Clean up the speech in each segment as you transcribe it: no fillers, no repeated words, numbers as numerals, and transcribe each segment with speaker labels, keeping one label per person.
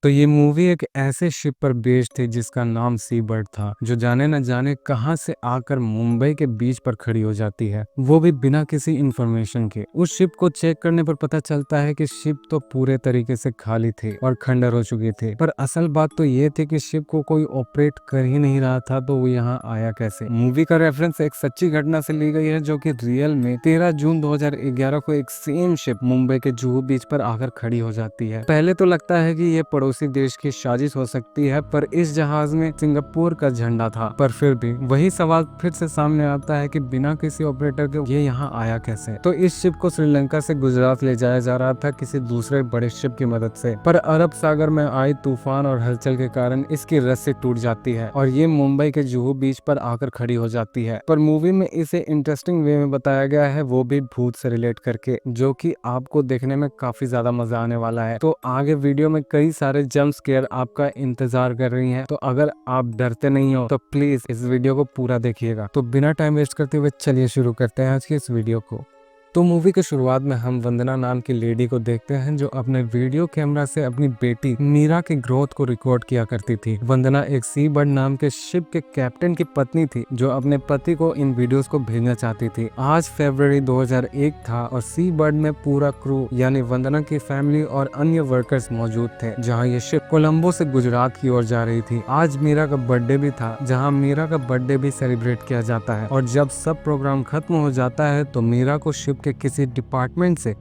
Speaker 1: तो ये मूवी एक ऐसे शिप पर बेस्ड थी जिसका नाम सी बर्ड था, जो जाने न जाने कहां से आकर मुंबई के बीच पर खड़ी हो जाती है, वो भी बिना किसी इंफॉर्मेशन के। उस शिप को चेक करने पर पता चलता है कि शिप तो पूरे तरीके से खाली थी और खंडर हो चुकी थी, पर असल बात तो ये थी कि शिप को कोई ऑपरेट कर ही नहीं रहा था, तो वो यहाँ आया कैसे। मूवी का रेफरेंस एक सच्ची घटना से ली गई है, जो कि रियल में 13 जून 2011 को एक सेम शिप मुंबई के जुहू बीच पर आकर खड़ी हो जाती है। पहले तो लगता है कि ये पड़ोसी देश की साजिश हो सकती है, पर इस जहाज में सिंगापुर का झंडा था। पर फिर भी वही सवाल फिर से सामने आता है कि बिना किसी ऑपरेटर के ये यहाँ आया कैसे। तो इस शिप को श्रीलंका से गुजरात ले जाया जा रहा था किसी दूसरे बड़े शिप की मदद से, पर अरब सागर में आई तूफान और हलचल के कारण इसकी रस्सी टूट जाती है और ये मुंबई के जुहू बीच पर आकर खड़ी हो जाती है। पर मूवी में इसे इंटरेस्टिंग वे में बताया गया है, वो भी भूत से रिलेट करके, जो कि आपको देखने में काफी ज्यादा मजा आने वाला है। तो आगे वीडियो में कई सारे जंप स्केयर आपका इंतजार कर रही हैं, तो अगर आप डरते नहीं हो तो प्लीज इस वीडियो को पूरा देखिएगा। तो बिना टाइम वेस्ट करते हुए चलिए शुरू करते हैं आज की इस वीडियो को। तो मूवी के शुरुआत में हम वंदना नाम की लेडी को देखते हैं, जो अपने वीडियो कैमरा से अपनी बेटी मीरा की ग्रोथ को रिकॉर्ड किया करती थी। वंदना एक सी बर्ड नाम के शिप के कैप्टन की पत्नी थी, जो अपने पति को इन वीडियोस को भेजना चाहती थी। आज फरवरी 2001 था और सी बर्ड में पूरा क्रू यानी वंदना की फैमिली और अन्य वर्कर्स मौजूद थे, जहाँ ये शिप कोलंबो से गुजरात की ओर जा रही थी। आज मीरा का बर्थडे भी था, जहाँ मीरा का बर्थडे भी सेलिब्रेट किया जाता है। और जब सब प्रोग्राम खत्म हो जाता है तो मीरा को शिप के किसी डिपार्टमेंट से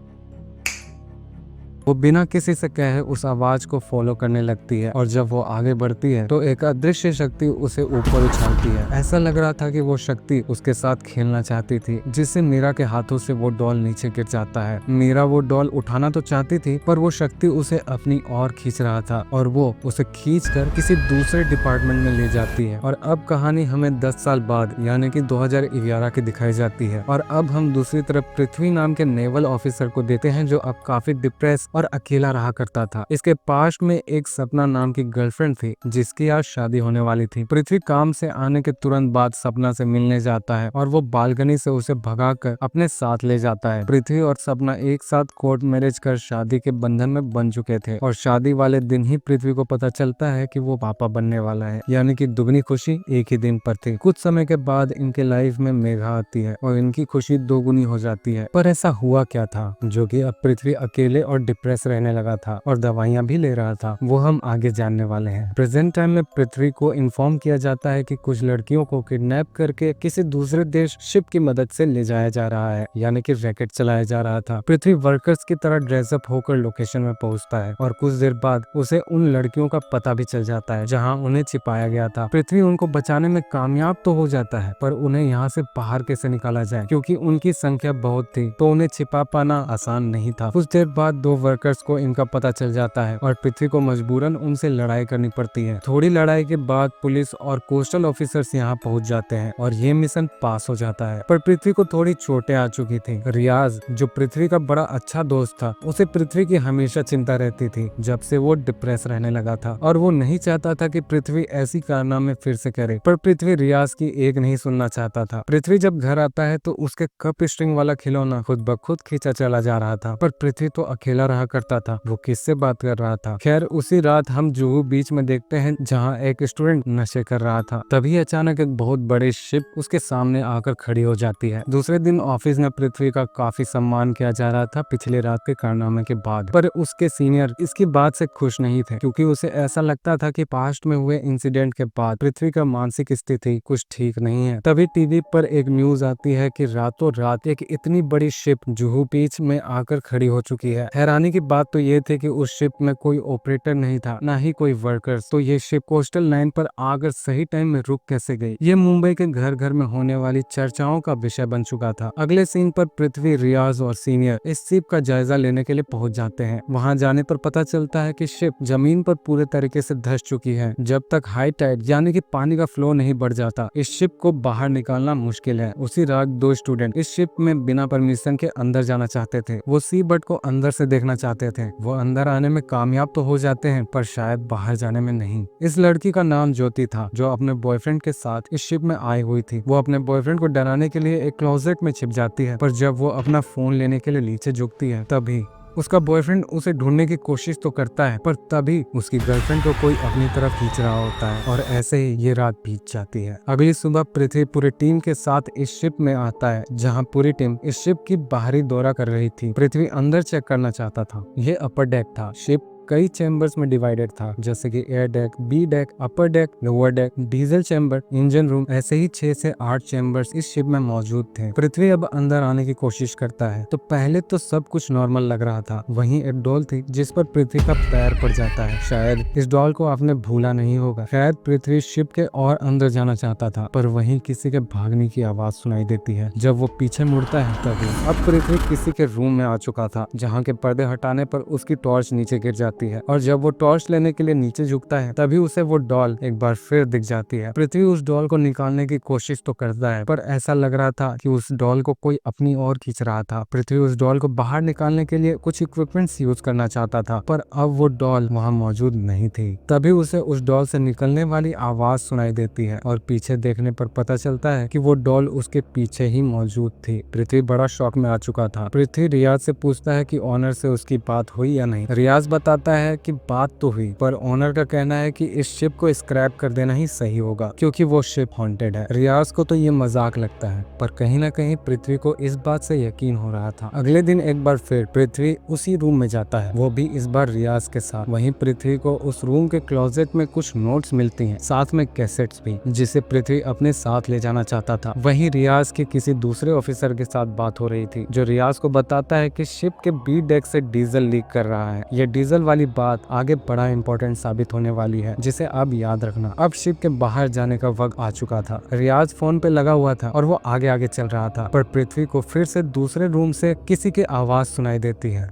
Speaker 1: वो बिना किसी से कहे उस आवाज को फॉलो करने लगती है, और जब वो आगे बढ़ती है तो एक अदृश्य शक्ति उसे ऊपर उछालती है। ऐसा लग रहा था कि वो शक्ति उसके साथ खेलना चाहती थी, जिससे मीरा के हाथों से वो डॉल नीचे गिर जाता है। मीरा वो डॉल उठाना तो चाहती थी, पर वो शक्ति उसे अपनी ओर खींच रहा था और वो उसे खींचकर किसी दूसरे डिपार्टमेंट में ले जाती है। और अब कहानी हमें 10 साल बाद यानी कि 2011 की दिखाई जाती है, और अब हम दूसरी तरफ पृथ्वी नाम के नेवल ऑफिसर को देते हैं, जो अब काफी डिप्रेस और अकेला रहा करता था। इसके पास्ट में एक सपना नाम की गर्लफ्रेंड थी, जिसकी आज शादी होने वाली थी। पृथ्वी काम से आने के तुरंत बाद सपना से मिलने जाता है और वो बालकनी से उसे भगाकर अपने साथ ले जाता है। पृथ्वी और सपना एक साथ कोर्ट मैरिज कर शादी के बंधन में बन चुके थे, और शादी वाले दिन ही पृथ्वी को पता चलता है कि वो पापा बनने वाला है, यानी कि दुगनी खुशी एक ही दिन पर थी। कुछ समय के बाद इनके लाइफ में मेघा आती है और इनकी खुशी दोगुनी हो जाती है। पर ऐसा हुआ क्या था जो कि अब पृथ्वी अकेले और डिप्रेस रहने लगा था और दवाइयां भी ले रहा था, वो हम आगे जानने वाले हैं। प्रेजेंट टाइम में पृथ्वी को इन्फॉर्म किया जाता है कि कुछ लड़कियों को किडनैप करके किसी दूसरे देश शिप की मदद से ले जाया जा रहा है, यानी कि रैकेट चलाया जा रहा था। पृथ्वी वर्कर्स की तरह ड्रेसअप होकर लोकेशन में पहुंचता है और कुछ देर बाद उसे उन लड़कियों का पता भी चल जाता है, जहां उन्हें छिपाया गया था। पृथ्वी उनको बचाने में कामयाब तो हो जाता है, पर उन्हें यहाँ से बाहर कैसे निकाला जाए, क्योंकि उनकी संख्या बहुत थी, तो उन्हें छिपा पाना आसान नहीं था। कुछ देर बाद दो वर्कर्स को इनका पता चल जाता है और पृथ्वी को मजबूरन उनसे लड़ाई करनी पड़ती है। थोड़ी लड़ाई के बाद पुलिस और कोस्टल ऑफिसर्स यहाँ पहुंच जाते हैं और ये मिशन पास हो जाता है। पर पृथ्वी को थोड़ी चोटें आ चुकी थी। रियाज, जो पृथ्वी का बड़ा अच्छा दोस्त था, उसे पृथ्वी की हमेशा चिंता रहती थी, जब से वो डिप्रेस रहने लगा था, और वो नहीं चाहता था कि पृथ्वी ऐसी कारनामे फिर से करे। पर पृथ्वी रियाज की एक नहीं सुनना चाहता था। पृथ्वी जब घर आता है तो उसके कप स्ट्रिंग वाला खिलौना खुद ब खुद खींचा चला जा रहा था, पर पृथ्वी तो अकेला रहा करता था, वो किससे बात कर रहा था। खैर, उसी रात हम जुहू बीच में देखते हैं, जहां एक स्टूडेंट नशे कर रहा था। तभी अचानक एक बहुत बड़ी शिप उसके सामने आकर खड़ी हो जाती है। दूसरे दिन ऑफिस में पृथ्वी का काफी सम्मान किया जा रहा था पिछले रात के कारनामे के बाद, पर उसके सीनियर इसकी बात से खुश नहीं थे, क्योंकि उसे ऐसा लगता था कि पास्ट में हुए इंसिडेंट के बाद पृथ्वी का मानसिक स्थिति कुछ ठीक नहीं है। तभी टीवी पर एक न्यूज आती है कि रातों रात एक इतनी बड़ी शिप जुहू बीच में आकर खड़ी हो चुकी है। हैरानी की बात तो ये थे कि उस शिप में कोई ऑपरेटर नहीं था, ना ही कोई वर्कर्स। तो ये शिप कोस्टल लाइन पर आकर सही टाइम में रुक कैसे गई? ये मुंबई के घर घर में होने वाली चर्चाओं का विषय बन चुका था। अगले सीन पर पृथ्वी, रियाज और सीनियर इस शिप का जायजा लेने के लिए पहुंच जाते हैं। वहां जाने पर पता चलता है कि शिप जमीन पर पूरे तरीके से धंस चुकी है। जब तक हाई टाइड यानी कि पानी का फ्लो नहीं बढ़ जाता, इस शिप को बाहर निकालना मुश्किल है। उसी रात दो स्टूडेंट इस शिप में बिना परमिशन के अंदर जाना चाहते थे। वो सी बर्ड को अंदर से देखना चाहते थे। वो अंदर आने में कामयाब तो हो जाते हैं, पर शायद बाहर जाने में नहीं। इस लड़की का नाम ज्योति था, जो अपने बॉयफ्रेंड के साथ इस शिप में आई हुई थी। वो अपने बॉयफ्रेंड को डराने के लिए एक क्लोजेट में छिप जाती है, पर जब वो अपना फोन लेने के लिए नीचे झुकती है, तभी उसका बॉयफ्रेंड उसे ढूंढने की कोशिश तो करता है, पर तभी उसकी गर्लफ्रेंड को कोई अपनी तरफ खींच रहा होता है और ऐसे ही ये रात बीत जाती है। अगली सुबह पृथ्वी पूरी टीम के साथ इस शिप में आता है, जहाँ पूरी टीम इस शिप की बाहरी दौरा कर रही थी। पृथ्वी अंदर चेक करना चाहता था। ये अपर डेक था। शिप कई चैम्बर्स में डिवाइडेड था, जैसे कि A deck, B deck, upper deck, lower deck, diesel chamber, engine room. ऐसे ही 6 से 8 चैम्बर्स इस शिप में मौजूद थे। पृथ्वी अब अंदर आने की कोशिश करता है तो पहले तो सब कुछ नॉर्मल लग रहा था। वहीं एक डॉल थी जिस पर पृथ्वी का पैर पड़ जाता है। शायद इस डॉल को आपने भूला नहीं होगा। शायद पृथ्वी शिप के और अंदर जाना चाहता था, पर वहीं किसी के भागने की आवाज सुनाई देती है। जब वो पीछे मुड़ता है तभी अब पृथ्वी किसी के रूम में आ चुका था, जहाँ के पर्दे हटाने पर उसकी टॉर्च नीचे गिर जाती है और जब वो टॉर्च लेने के लिए नीचे झुकता है तभी उसे वो डॉल एक बार फिर दिख जाती है। पृथ्वी उस डॉल को निकालने की कोशिश तो करता है, पर ऐसा लग रहा था कि उस डॉल को कोई अपनी ओर खींच रहा था। पृथ्वी उस डॉल को बाहर निकालने के लिए कुछ इक्विपमेंट्स यूज करना चाहता था, पर अब वो डॉल वहाँ मौजूद नहीं थी। तभी उसे उस डॉल से निकलने वाली आवाज सुनाई देती है और पीछे देखने पर पता चलता है कि वो डॉल उसके पीछे ही मौजूद थी। पृथ्वी बड़ा शॉक में आ चुका था। पृथ्वी रियाज से पूछता है कि ओनर से उसकी बात हुई या नहीं। रियाज बताता है कि बात तो हुई, पर ओनर का कहना है कि इस शिप को स्क्रैप कर देना ही सही होगा, क्योंकि वो शिप हॉन्टेड है। रियाज को तो ये मजाक लगता है, पर कहीं ना कहीं पृथ्वी को इस बात से यकीन हो रहा था। अगले दिन एक बार फिर पृथ्वी उसी रूम में जाता है, वो भी इस बार रियाज के साथ। वहीं पृथ्वी को उस रूम के क्लोजेट में कुछ नोट्स मिलती हैं, साथ में कैसेट्स भी, जिसे पृथ्वी अपने साथ ले जाना चाहता था। वहीं रियाज की किसी दूसरे ऑफिसर के साथ बात हो रही थी, जो रियाज को बताता है कि शिप के बी डेक से डीजल लीक कर रहा है। ये डीजल वाली बात आगे बड़ा इंपॉर्टेंट साबित होने वाली है, जिसे अब याद रखना। अब शिप के बाहर जाने का वक्त आ चुका था। रियाज फोन पे लगा हुआ था और वो आगे आगे चल रहा था, पर पृथ्वी को फिर से दूसरे रूम से किसी की आवाज सुनाई देती है।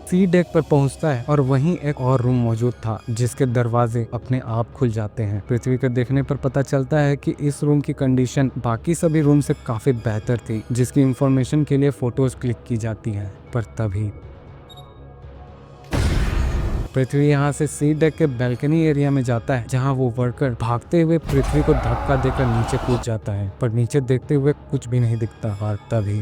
Speaker 1: सी डेक पर पहुंचता है और वहीं एक और रूम मौजूद था, जिसके दरवाजे अपने आप खुल जाते हैं। पृथ्वी के देखने पर पता चलता है कि इस रूम की कंडीशन बाकी सभी रूम से काफी बेहतर थी, जिसकी इंफॉर्मेशन के लिए फोटोज क्लिक की जाती हैं। पर तभी पृथ्वी यहाँ से सी डेक के बैल्कनी एरिया में जाता है, जहाँ वो वर्कर भागते हुए पृथ्वी को धक्का देकर नीचे कूद जाता है, पर नीचे देखते हुए कुछ भी नहीं दिखता। और तभी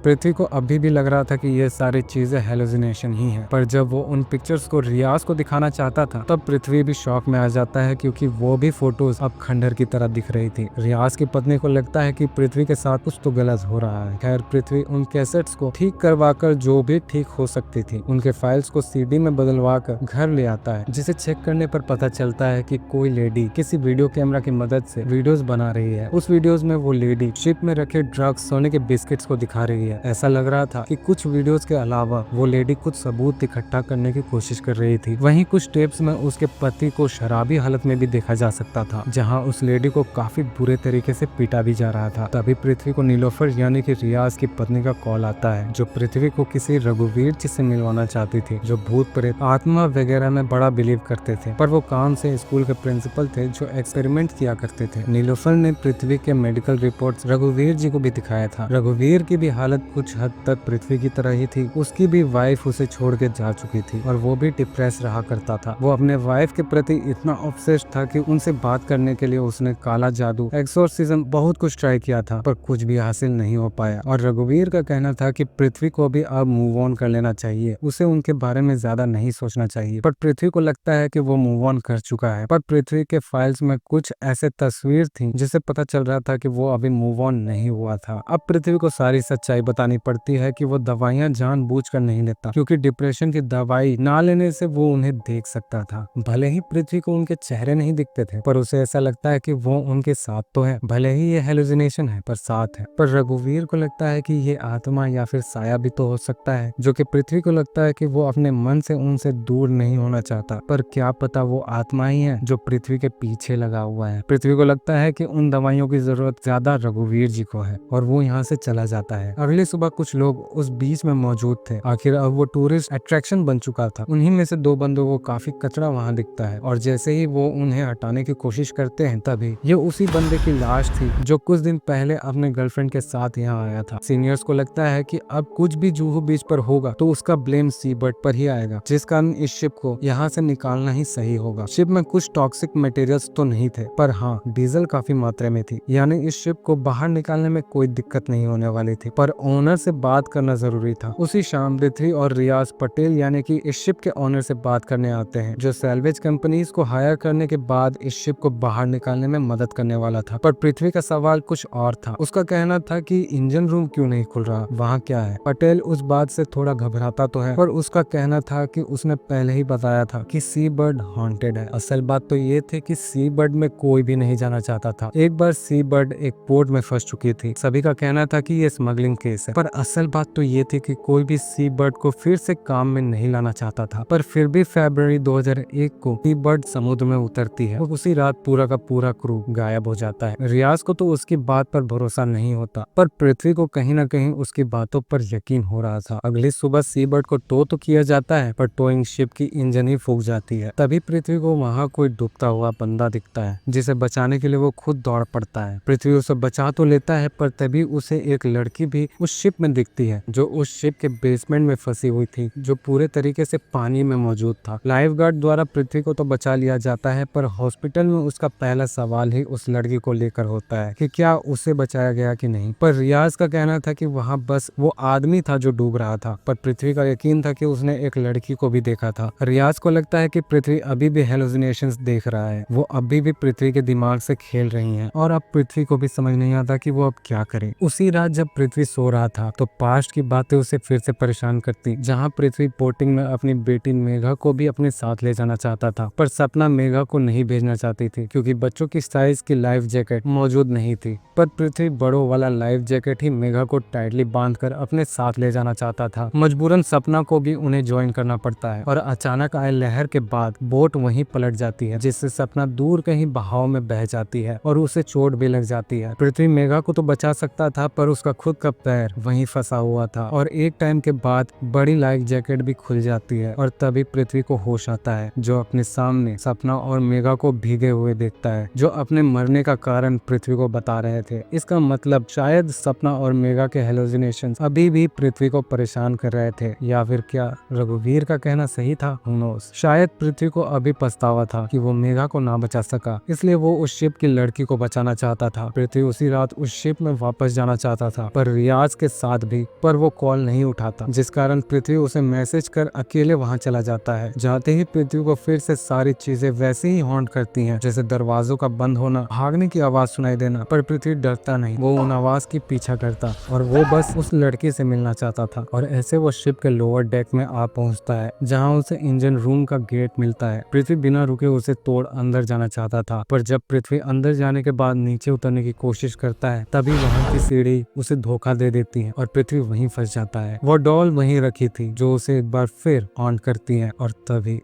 Speaker 1: पृथ्वी को अभी भी लग रहा था कि ये सारी चीजें हेलुसिनेशन ही है, पर जब वो उन पिक्चर्स को रियाज को दिखाना चाहता था तब पृथ्वी भी शॉक में आ जाता है, क्योंकि वो भी फोटोज अब खंडर की तरह दिख रही थी। रियाज की पत्नी को लगता है कि पृथ्वी के साथ कुछ तो गलत हो रहा है। खैर पृथ्वी उन कैसेट्स को ठीक करवाकर जो भी ठीक हो सकती थी उनके फाइल्स को सीडी में बदलवा कर घर ले आता है, जिसे चेक करने पर पता चलता है कि कोई लेडी किसी वीडियो कैमरा की मदद से वीडियोस बना रही है। उस वीडियोस में वो लेडी शिप में रखे ड्रग्स, सोने के बिस्किट्स को दिखा रही है। ऐसा लग रहा था कि कुछ वीडियोस के अलावा वो लेडी कुछ सबूत इकट्ठा करने की कोशिश कर रही थी। वहीं कुछ टेप्स में उसके पति को शराबी हालत में भी देखा जा सकता था, जहां उस लेडी को काफी बुरे तरीके से पीटा भी जा रहा था। तभी पृथ्वी को नीलोफर यानी कि रियाज की पत्नी का कॉल आता है, जो पृथ्वी को किसी रघुवीर जी से मिलवाना चाहती थी, जो भूत प्रेत, आत्मा वगैरह में बड़ा बिलीव करते थे, पर वो काम से स्कूल के प्रिंसिपल थे जो एक्सपेरिमेंट किया करते थे। नीलोफर ने पृथ्वी के मेडिकल रिपोर्ट्स रघुवीर जी को भी दिखाया था। रघुवीर की भी हालत कुछ हद तक पृथ्वी की तरह ही थी। उसकी भी वाइफ उसे छोड़ के जा चुकी थी और वो भी डिप्रेस रहा करता था। वो अपने वाइफ के प्रति इतना ऑब्सेस्ड था कि उनसे बात करने के लिए उसने काला जादू, एक्सोर्सिज्म, बहुत कुछ ट्राई किया था, पर कुछ भी हासिल नहीं हो पाया। और रघुवीर का कहना था कि पृथ्वी को भी अब मूव ऑन कर लेना चाहिए, उसे उनके बारे में ज्यादा नहीं सोचना चाहिए। पर पृथ्वी को लगता है कि वो मूव ऑन कर चुका है। पर पृथ्वी के फाइल्स में कुछ ऐसे तस्वीर थी जिससे पता चल रहा था कि वो अभी मूव ऑन नहीं हुआ था। अब पृथ्वी को सारी सच्चाई बतानी पड़ती है कि वो दवाइयां जानबूझकर नहीं लेता, क्योंकि डिप्रेशन की दवाई ना लेने से वो उन्हें देख सकता था। भले ही पृथ्वी को उनके चेहरे नहीं दिखते थे, पर उसे ऐसा लगता है कि वो उनके साथ तो है। भले ही ये हेलुसिनेशन है, पर साथ है। पर रघुवीर को लगता है कि ये आत्मा या फिर साया भी तो हो सकता है, जो कि पृथ्वी को लगता है कि वो अपने मन से उनसे दूर नहीं होना चाहता। पर क्या पता वो आत्मा ही है जो पृथ्वी के पीछे लगा हुआ है। पृथ्वी को लगता है कि उन दवाइयों की जरूरत ज्यादा रघुवीर जी को है और वो यहाँ से चला जाता है। अगली सुबह कुछ लोग उस बीच में मौजूद थे। आखिर अब वो टूरिस्ट अट्रैक्शन बन चुका था। उन्हीं में से दो बंदों को काफी कचरा वहाँ दिखता है और जैसे ही वो उन्हें हटाने की कोशिश करते हैं तभी ये उसी बंदे की लाश थी जो कुछ दिन पहले अपने गर्लफ्रेंड के साथ यहाँ आया था। सीनियर्स को लगता है कि अब कुछ भी जूहू बीच पर होगा तो उसका ब्लेम सी बर्ड पर ही आएगा, जिस कारण इस शिप को यहाँ से निकालना ही सही होगा। शिप में कुछ टॉक्सिक मटेरियल्स तो नहीं थे, पर हाँ डीजल काफी मात्रा में थी, यानी इस शिप को बाहर निकालने में कोई दिक्कत नहीं होने वाली थी। पर ओनर से बात करना जरूरी था। उसी शाम पृथ्वी और रियाज पटेल यानी कि इस शिप के ओनर से बात करने आते हैं, जो सैल्वेज कंपनीज को हायर करने के बाद इस शिप को बाहर निकालने में मदद करने वाला था। पर पृथ्वी का सवाल कुछ और था। उसका कहना था कि इंजन रूम क्यों नहीं खुल रहा, वहाँ क्या है। पटेल उस बात से थोड़ा घबराता तो है, पर उसका कहना था कि उसने पहले ही बताया था कि सी बर्ड हॉन्टेड है। असल बात तो ये थी कि सी बर्ड में कोई भी नहीं जाना चाहता था। एक बार सी बर्ड एक पोर्ट में फंस चुकी थी। सभी का कहना था कि ये स्मगलिंग केस है, पर असल बात तो ये थी कि कोई भी सी बर्ड को फिर से काम में नहीं लाना चाहता था। पर फिर भी फरवरी 2001 को सी बर्ड समुद्र में उतरती है और उसी रात पूरा का पूरा क्रू गायब हो जाता है। रियाज को तो उसकी बात पर भरोसा नहीं होता, पर पृथ्वी को कहीं न कहीं उसकी बातों पर यकीन हो रहा था। अगली सुबह सी बर्ड को टो तो किया जाता है, पर टोइंग शिप की इंजन ही फूक जाती है। तभी पृथ्वी को वहाँ कोई डूबता हुआ बंदा दिखता है, जिसे बचाने के लिए वो खुद दौड़ पड़ता है। पृथ्वी उसे बचा तो लेता है, पर तभी उसे एक लड़की भी उस शिप में दिखती है, जो उस शिप के बेसमेंट में फंसी हुई थी, जो पूरे तरीके से पानी में मौजूद था। लाइफ गार्ड द्वारा पृथ्वी को तो बचा लिया जाता है, पर हॉस्पिटल में उसका पहला सवाल ही उस लड़की को लेकर होता है कि क्या उसे बचाया गया कि नहीं। पर रियाज का कहना था कि वहाँ बस वो आदमी था जो डूब रहा था, पर पृथ्वी का यकीन था कि उसने एक लड़की को भी देखा था। रियाज को लगता है कि पृथ्वी अभी भी हेलुसिनेशंस देख रहा है, वो अभी भी पृथ्वी के दिमाग से खेल रही हैं और अब पृथ्वी को भी समझ नहीं आता कि वो अब क्या करे। उसी रात जब पृथ्वी सो रहा था तो पास्ट की बातें उसे फिर से परेशान करती, जहाँ पृथ्वी बोटिंग में अपनी बेटी मेघा को भी अपने साथ ले जाना चाहता था, पर सपना मेघा को नहीं भेजना चाहती थी क्योंकि बच्चों की साइज की लाइफ जैकेट मौजूद नहीं थी। पर पृथ्वी बड़ों वाला लाइफ जैकेट ही मेघा को टाइटली बांधकर अपने साथ ले जाना चाहता था। मजबूरन सपना को भी उन्हें ज्वाइन करना पड़ता है और अचानक आए लहर के बाद बोट वहीं पलट जाती है, जिससे सपना दूर कहीं बहाव में बह जाती है और उसे चोट भी लग जाती है। पृथ्वी मेघा को तो बचा सकता था, पर उसका खुद का पैर वहीं फंसा हुआ था और एक टाइम के बाद बड़ी लाइफ जैकेट भी खुल जाती है और तभी पृथ्वी को होश आता है, जो अपने सामने सपना और मेघा को भीगे हुए देखता है, जो अपने मरने का कारण पृथ्वी को बता रहे थे। इसका मतलब शायद सपना और मेघा के हेलुसिनेशंस अभी भी पृथ्वी को परेशान कर रहे थे, या फिर क्या रघुवीर का कहना सही था, हू नोस। शायद पृथ्वी को अभी पछतावा था कि वो मेघा को ना बचा सका, इसलिए वो उस शिप की लड़की को बचाना चाहता था। पृथ्वी उसी रात उस शिप में वापस जाना चाहता था, पर रियाज के साथ भी, पर वो कॉल नहीं उठाता, जिस कारण पृथ्वी उसे मैसेज कर अकेले वहां चला जाता है। जाते ही पृथ्वी को फिर से सारी चीजें वैसे ही हॉन्ट करती हैं, जैसे दरवाजों का बंद होना, भागने की आवाज सुनाई देना, पर पृथ्वी डरता नहीं, वो उन आवाज की पीछा करता और वो बस उस लड़की से मिलना चाहता था। और ऐसे वो शिप के लोअर डेक में आ पहुंचता है, जहां उसे इंजन रूम का गेट मिलता है। पृथ्वी बिना रुके उसे तोड़ अंदर जाना चाहता था, पर जब पृथ्वी अंदर जाने के बाद नीचे उतरने की कोशिश करता है, तभी वहां की सीढ़ी उसे धोखा दे देती है और पृथ्वी वहीं फंस जाता है। वो डॉल वहीं रखी थी, जो उसे एक बार फिर ऑन करती है और तभी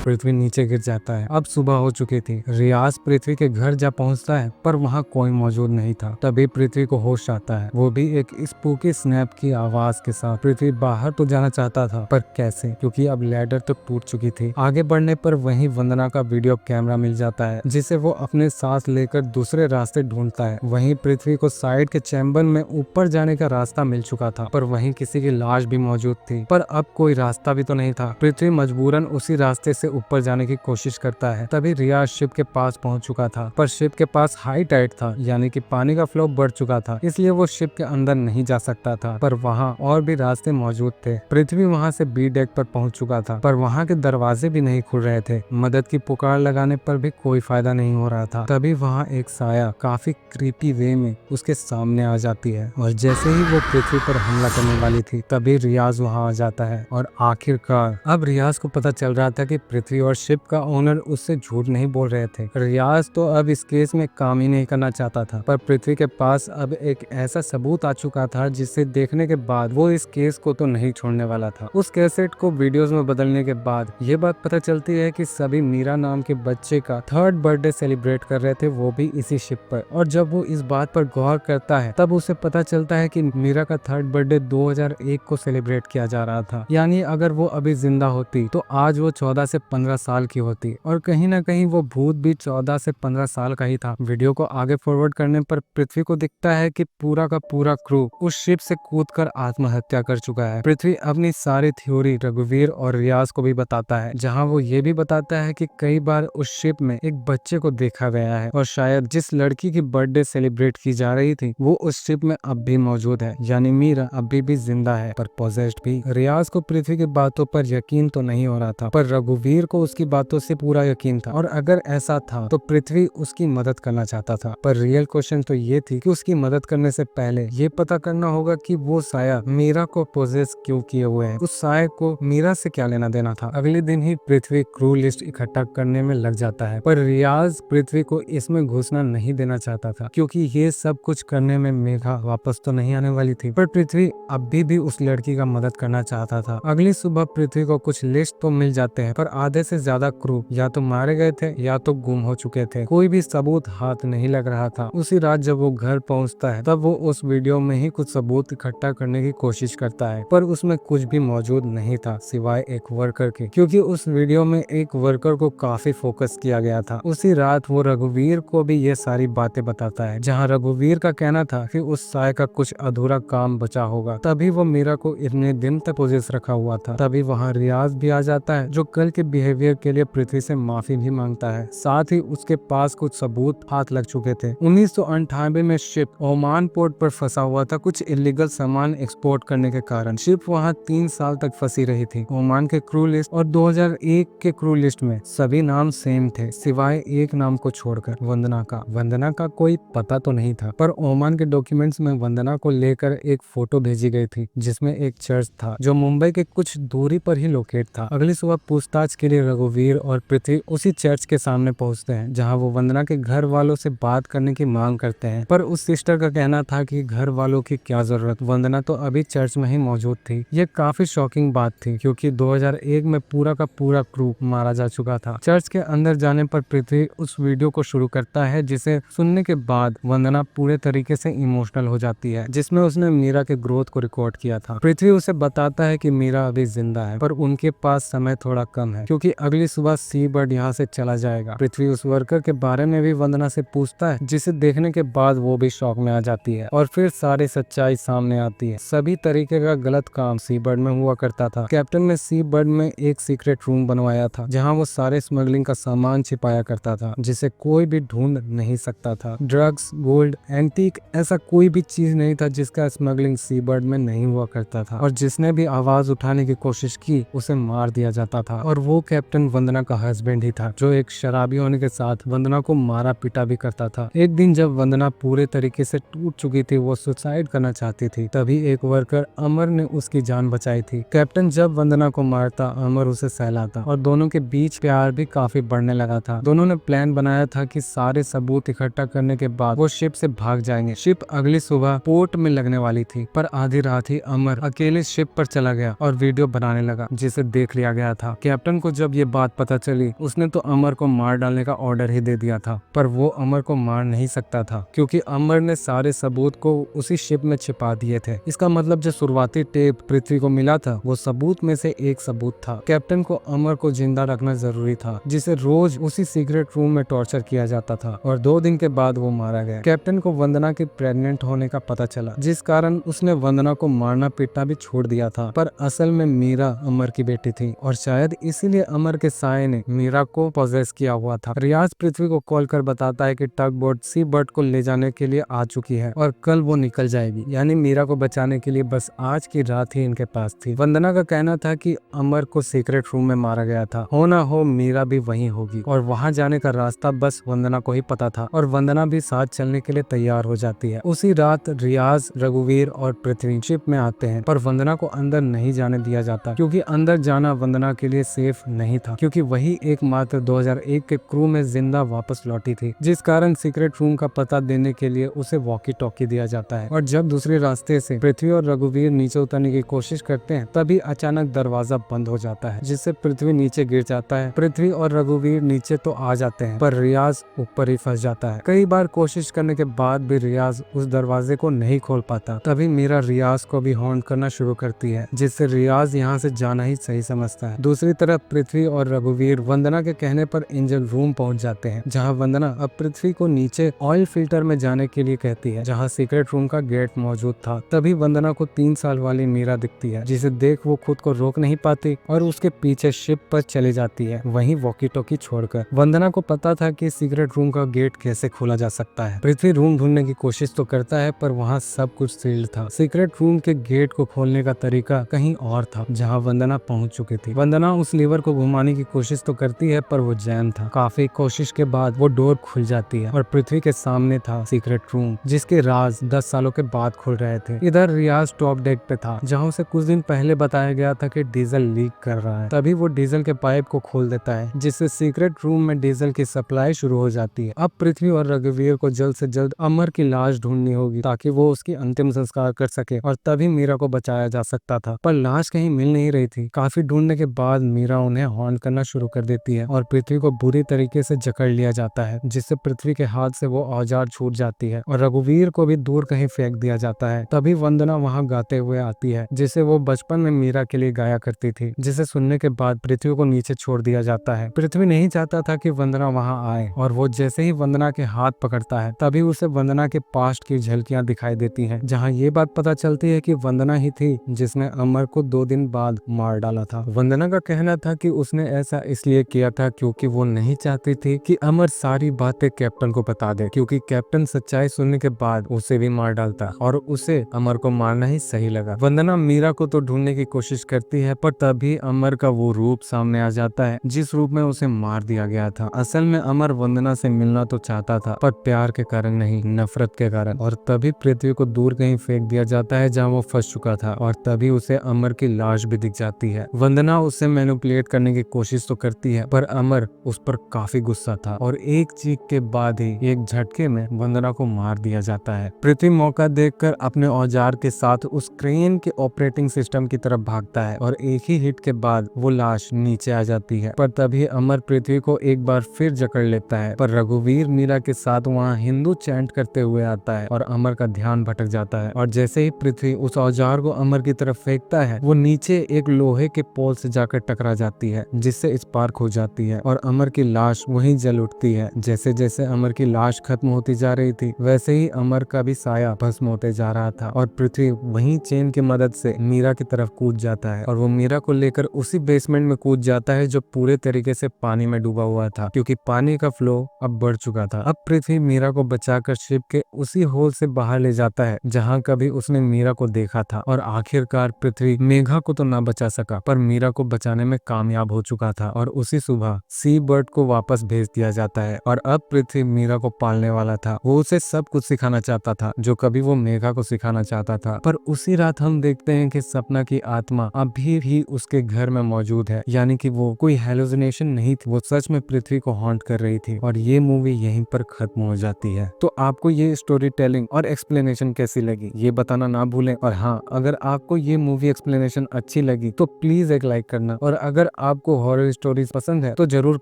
Speaker 1: पृथ्वी नीचे गिर जाता है। अब सुबह हो चुकी थी। रियाज पृथ्वी के घर जा पहुंचता है, पर वहां कोई मौजूद नहीं था। तभी पृथ्वी को होश आता है, वो भी एक स्पूकी स्नैप की आवाज के साथ। पृथ्वी बाहर तो जाना चाहता था, पर कैसे, क्योंकि अब लैडर तो टूट चुकी थी। आगे बढ़ने पर वहीं वंदना का वीडियो कैमरा मिल जाता है, जिसे वो अपने साथ लेकर दूसरे रास्ते ढूंढता है। वहीं पृथ्वी को साइड के चैम्बर में ऊपर जाने का रास्ता मिल चुका था, पर वहीं किसी की लाश भी मौजूद थी, पर अब कोई रास्ता भी तो नहीं था। पृथ्वी मजबूरन उसी रास्ते से ऊपर जाने की कोशिश करता है। तभी रियाज शिप के पास पहुंच चुका था, पर शिप के पास हाई टाइड था, यानी कि पानी का फ्लो बढ़ चुका था, इसलिए वो शिप के अंदर नहीं जा सकता था। पर वहां और भी रास्ते मौजूद थे। पृथ्वी वहां से बी डेक पर पहुंच चुका था, पर वहां के दरवाजे भी नहीं खुल रहे थे। मदद की पुकार लगाने पर भी कोई फायदा नहीं हो रहा था। तभी वहां एक साया काफी क्रीपी वे में उसके सामने आ जाती है, और जैसे ही वो पृथ्वी पर हमला करने वाली थी, तभी रियाज वहां आ जाता है। और आखिरकार अब रियाज को पता चल रहा था कि पृथ्वी और शिप का ओनर उससे झूठ नहीं बोल रहे थे। रियाज तो अब इस केस में काम ही नहीं करना चाहता था, पर पृथ्वी के पास अब एक ऐसा सबूत आ चुका था, जिसे देखने के बाद वो इस केस को तो नहीं छोड़ने वाला था। उस कैसेट को वीडियोस में बदलने के बाद ये बात पता चलती है कि सभी मीरा नाम के बच्चे का 3rd बर्थडे सेलिब्रेट कर रहे थे, वो भी इसी शिप पर। और जब वो इस बात पर गौर करता है, तब उसे पता चलता है कि मीरा का 3rd बर्थडे 2001 को सेलिब्रेट किया जा रहा था। यानी अगर वो अभी जिंदा होती तो आज वो 14 से 15 साल की होती और कहीं ना कहीं वो भूत भी 14 से 15 साल का ही था। वीडियो को आगे फॉरवर्ड करने पर पृथ्वी को दिखता है कि पूरा का पूरा क्रू उस शिप से कूदकर आत्महत्या कर चुका है। पृथ्वी अपनी सारी थ्योरी रघुवीर और रियाज को भी बताता है, जहाँ वो ये भी बताता है कि कई बार उस शिप में एक बच्चे को देखा गया है और शायद जिस लड़की की बर्थडे सेलिब्रेट की जा रही थी वो उस शिप में अब भी मौजूद है, यानी मीरा अभी भी जिंदा है पर पोजेस्ड भी। रियाज को पृथ्वी की बातों पर यकीन तो नहीं हो रहा था, पर रघुवीर को उसकी बातों से पूरा यकीन था और अगर ऐसा था तो पृथ्वी उसकी मदद करना चाहता था। पर रियल क्वेश्चन तो ये थी कि उसकी मदद करने से पहले ये पता करना होगा कि वो साया मीरा को पोजेस क्यों किए हुए है, उस साया को मीरा से क्या लेना देना था। अगले दिन ही पृथ्वी क्रू लिस्ट इकट्ठा करने में लग जाता है, पर रियाज पृथ्वी को इसमें घुसना नहीं देना चाहता था क्योंकि ये सब कुछ करने में मेघा वापस तो नहीं आने वाली थी। पर पृथ्वी अभी भी उस लड़की का मदद करना चाहता था। अगली सुबह पृथ्वी को कुछ लिस्ट तो मिल जाते हैं, पर आधे से ज्यादा क्रू या तो मारे गए थे या तो गुम हो चुके थे। कोई भी सबूत हाथ नहीं लग रहा था। उसी रात जब वो घर पहुंचता है तब वो उस वीडियो में ही कुछ सबूत इकट्ठा करने की कोशिश करता है, पर उसमें कुछ भी मौजूद नहीं था सिवाय एक वर्कर के, क्योंकि उस वीडियो में एक वर्कर को काफी फोकस किया गया था। उसी रात वो रघुवीर को भी ये सारी बातें बताता है, जहाँ रघुवीर का कहना था कि उस साय का कुछ अधूरा काम बचा होगा, तभी वो मीरा को इतने दिन तक पोजेस रखा हुआ था। तभी वहाँ रियाज भी आ जाता है जो कल के बिहेवियर के लिए पृथ्वी से माफी भी मांगता है। साथ ही उसके पास कुछ सबूत हाथ लग चुके थे। 1998 में शिप ओमान पोर्ट पर फंसा हुआ था कुछ इलीगल सामान एक्सपोर्ट करने के कारण। शिप वहाँ 3 साल तक फंसी रही थी। ओमान के क्रू लिस्ट और 2001 के क्रू लिस्ट में सभी नाम सेम थे सिवाय एक नाम को छोड़कर, वंदना का। वंदना का कोई पता तो नहीं था, पर ओमान के डॉक्यूमेंट्स में वंदना को लेकर एक फोटो भेजी गई थी जिसमें एक चर्च था जो मुंबई के कुछ दूरी पर ही लोकेट था। अगली सुबह पूछताछ के लिए रघुवीर और पृथ्वी उसी चर्च के सामने पहुंचते हैं, जहां वो वंदना के घर वालों से बात करने की मांग करते हैं, पर उस सिस्टर का कहना था कि घर वालों की क्या जरूरत, वंदना तो अभी चर्च में ही मौजूद थी। ये काफी शॉकिंग बात थी क्योंकि 2001 में पूरा का पूरा क्रू मारा जा चुका था। चर्च के अंदर जाने पर पृथ्वी उस वीडियो को शुरू करता है जिसे सुनने के बाद वंदना पूरे तरीके से इमोशनल हो जाती है, जिसमें उसने मीरा के ग्रोथ को रिकॉर्ड किया था। पृथ्वी उसे बताता है कि मीरा अभी जिंदा है, पर उनके पास समय थोड़ा कम है क्योंकि अगली सुबह सी बर्ड यहाँ से चला जाएगा। पृथ्वी उस वर्कर के बारे में भी वंदना से पूछता है, जिसे देखने के बाद वो भी शॉक में आ जाती है और फिर सारी सच्चाई सामने आती है। सभी तरीके का गलत काम सी बर्ड में हुआ करता था। कैप्टन ने सी बर्ड में एक सीक्रेट रूम बनवाया था जहाँ वो सारे स्मगलिंग का सामान छिपाया करता था जिसे कोई भी ढूंढ नहीं सकता था। ड्रग्स, गोल्ड, एंटीक, ऐसा कोई भी चीज नहीं था जिसका स्मगलिंग सी बर्ड में नहीं हुआ करता था, और जिसने भी आवाज उठाने की कोशिश की उसे मार दिया जाता था। और वो कैप्टन वंदना का हस्बैंड ही था जो एक शराबी होने के साथ वंदना को मारा पीटा भी करता था। एक दिन जब वंदना पूरे तरीके से टूट चुकी थी, वो सुसाइड करना चाहती थी, तभी एक वर्कर अमर ने उसकी जान बचाई थी। कैप्टन जब वंदना को मारता, अमर उसे सहलाता और दोनों के बीच प्यार भी काफी बढ़ने लगा था। दोनों ने प्लान बनाया था कि सारे सबूत इकट्ठा करने के बाद वो शिप से भाग जाएंगे। शिप अगली सुबह पोर्ट में लगने वाली थी, पर आधी रात ही अमर अकेले शिप पर चला गया और वीडियो बनाने लगा जिसे देख लिया गया था। कैप्टन को जब ये बात पता चली उसने तो अमर को मार डालने का ऑर्डर ही दे दिया था, पर वो अमर को मार नहीं सकता था क्योंकि अमर ने सारे सबूत को उसी शिप में छिपा दिए थे। इसका मतलब जो शुरुआती टेप पृथ्वी को मिला था वो सबूत में से एक सबूत था। कैप्टन को अमर को जिंदा रखना जरूरी था, जिसे रोज उसी सीक्रेट रूम में टॉर्चर किया जाता था, और 2 दिन के बाद वो मारा गया। कैप्टन को वंदना के प्रेग्नेंट होने का पता चला, जिस कारण उसने वंदना को मारना पीटना भी छोड़ दिया था, पर असल में मीरा अमर की बेटी थी और शायद इसीलिए अमर के साये ने मीरा को पॉजेस किया हुआ था। रियाज पृथ्वी को कॉल कर बताता है कि टग बोट सी बर्ड को ले जाने के लिए आ चुकी है और कल वो निकल जाएगी, यानी मीरा को बचाने के लिए बस आज की रात ही इनके पास थी। वंदना का कहना था कि अमर को सीक्रेट रूम में मारा गया था, हो ना हो मीरा भी वहीं होगी और वहां जाने का रास्ता बस वंदना को ही पता था, और वंदना भी साथ चलने के लिए तैयार हो जाती है। उसी रात रियाज, रघुवीर और पृथ्वी शिप में आते हैं, पर वंदना को अंदर नहीं जाने दिया जाता क्योंकि अंदर जाना वंदना के लिए सेफ नहीं था, क्योंकि वही एकमात्र 2001 के क्रू में जिंदा वापस लौटी थी, जिस कारण सीक्रेट रूम का पता देने के लिए उसे वॉकी टॉकी दिया जाता है। और जब दूसरे रास्ते से पृथ्वी और रघुवीर नीचे उतरने की कोशिश करते हैं तभी अचानक दरवाजा बंद हो जाता है, जिससे पृथ्वी नीचे गिर जाता है। पृथ्वी और रघुवीर नीचे तो आ जाते हैं, पर रियाज ऊपर ही फंस जाता है। कई बार कोशिश करने के बाद भी रियाज उस दरवाजे को नहीं खोल पाता। तभी मीरा रियाज को भी हॉन्ट करना शुरू करती है, जिससे रियाज यहाँ से जाना ही सही समझता है। दूसरी तरफ पृथ्वी और रघुवीर वंदना के कहने पर एंजल रूम पहुंच जाते हैं, जहां वंदना अब पृथ्वी को नीचे ऑयल फिल्टर में जाने के लिए कहती है, जहां सीक्रेट रूम का गेट मौजूद था। तभी वंदना को 3 साल वाली मीरा दिखती है, जिसे देख वो खुद को रोक नहीं पाती और उसके पीछे शिप पर चली जाती है, वहीं वॉकी टॉकी छोड़कर। वंदना को पता था कि सीक्रेट रूम का गेट कैसे खोला जा सकता है। पृथ्वी रूम ढूंढने की कोशिश तो करता है, पर वहाँ सब कुछ सील्ड था। सीक्रेट रूम के गेट को खोलने का तरीका कहीं और था, जहाँ वंदना पहुंच चुकी थी। वंदना उस लीवर को घुमाने की कोशिश तो करती है, पर वो जैम था। काफी कोशिश के बाद वो डोर खुल जाती है और पृथ्वी के सामने था सीक्रेट रूम, जिसके राज 10 सालों के बाद खुल रहे थे। इधर रियाज टॉप डेक पे था, जहाँ उसे कुछ दिन पहले बताया गया था कि डीजल लीक कर रहा है। तभी वो डीजल के पाइप को खोल देता है, जिससे सीक्रेट रूम में डीजल की सप्लाई शुरू हो जाती है। अब पृथ्वी और रघुवीर को जल्द से जल्द अमर की लाश ढूंढनी होगी, ताकि वो उसकी अंतिम संस्कार कर सके और तभी मीरा को बचाया जा सकता था। पर लाश कहीं मिल नहीं रही थी। काफी ढूंढने के बाद मीरा उन्हें हॉन्ट करना शुरू कर देती है और पृथ्वी को बुरी तरीके से जकड़ लिया जाता है, जिससे पृथ्वी के हाथ से वो औजार छूट जाती है और रघुवीर को भी दूर कहीं फेंक दिया जाता है। तभी वंदना वहाँ गाते हुए आती है, जिसे वो बचपन में मीरा के लिए गाया करती थी, जिसे सुनने के बाद पृथ्वी को नीचे छोड़ दिया जाता है। पृथ्वी नहीं चाहता था कि वंदना वहाँ आए, और वो जैसे ही वंदना के हाथ पकड़ता है, तभी उसे वंदना के पास्ट की झलकियां दिखाई देती हैं, जहाँ ये बात पता चलती है कि वंदना ही थी जिसने अमर को 2 दिन बाद मार डाला था। वंदना का कहना था कि उसने ऐसा इसलिए किया था क्योंकि वो नहीं चाहती थी कि अमर सारी बातें कैप्टन को बता दे, क्योंकि कैप्टन सच्चाई सुनने के बाद उसे भी मार डालता और उसे अमर को मारना ही सही लगा। वंदना मीरा को तो ढूंढने की कोशिश करती है, पर तभी अमर का वो रूप सामने आ जाता है जिस रूप में उसे मार दिया गया था। असल में अमर वंदना से मिलना तो चाहता था, पर प्यार के कारण नहीं, नफरत के कारण। और तभी पृथ्वी को दूर कहीं फेंक दिया जाता है, जहाँ वो फंस चुका था, और तभी उसे अमर की लाश भी दिख जाती है। वंदना उसे मैनिपुलेट करने की कोशिश तो करती है, पर अमर उस पर काफी गुस्सा था और एक चीख के बाद ही एक झटके में वंदना को मार दिया जाता है। पृथ्वी मौका देखकर अपने औजार के साथ उस क्रेन के ऑपरेटिंग सिस्टम की तरफ भागता है और एक ही हिट के बाद वो लाश नीचे आ जाती है। पर तभी अमर पृथ्वी को एक बार फिर जकड़ लेता है, पर रघुवीर मीरा के साथ वहाँ हिंदू चैंट करते हुए आता है और अमर का ध्यान भटक जाता है। और जैसे ही पृथ्वी उस औजार को अमर की तरफ फेंकता है, वो नीचे एक लोहे के पोल से जाकर टकरा जाती है, जिससे स्पार्क हो जाती है और अमर की लाश वहीं जल उठती है। जैसे जैसे अमर की लाश खत्म होती जा रही थी, वैसे ही अमर का भी साया भस्म होते जा रहा था और पृथ्वी वहीं चेन की मदद से मीरा की तरफ कूद जाता है और वो मीरा को लेकर उसी बेसमेंट में कूद जाता है जो पूरे तरीके से पानी में डूबा हुआ था, क्योंकि पानी का फ्लो अब बढ़ चुका था। अब पृथ्वी मीरा को बचाकर शिप के उसी होल से बाहर ले जाता है जहां कभी उसने मीरा को देखा था, और आखिरकार पृथ्वी मेघा को तो ना बचा सका, पर मीरा को बचाने में कामयाब हो चुका था और उसी सुबह सी बर्ड को वापस भेज दिया जाता है। और अब पृथ्वी मीरा को पालने वाला था। वो उसे सब कुछ सिखाना चाहता था जो कभी वो मेघा को सिखाना चाहता था। पर उसी रात हम देखते हैं कि सपना की आत्मा अभी भी उसके घर में मौजूद है, यानी कि वो कोई हेलुसिनेशन नहीं थी, वो सच में पृथ्वी को हॉन्ट कर रही थी। और ये मूवी यहीं पर खत्म हो जाती है। तो आपको ये स्टोरी टेलिंग और एक्सप्लेनेशन कैसी लगी ये बताना ना भूलें। और हाँ, अगर आपको ये मूवी एक्सप्लेनेशन अच्छी लगी तो प्लीज एक लाइक करना, और अगर आपको हॉरर स्टोरीज पसंद है तो जरूर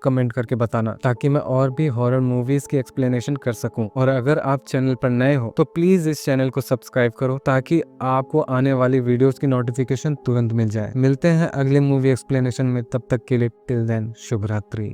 Speaker 1: कमेंट करके बताना, ताकि मैं और भी हॉरर मूवीज की एक्सप्लेनेशन कर सकूं। और अगर आप चैनल पर नए हो तो प्लीज इस चैनल को सब्सक्राइब करो, ताकि आपको आने वाली वीडियोस की नोटिफिकेशन तुरंत मिल जाए। मिलते हैं अगले मूवी एक्सप्लेनेशन में, तब तक के लिए टिल देन शुभ रात्रि।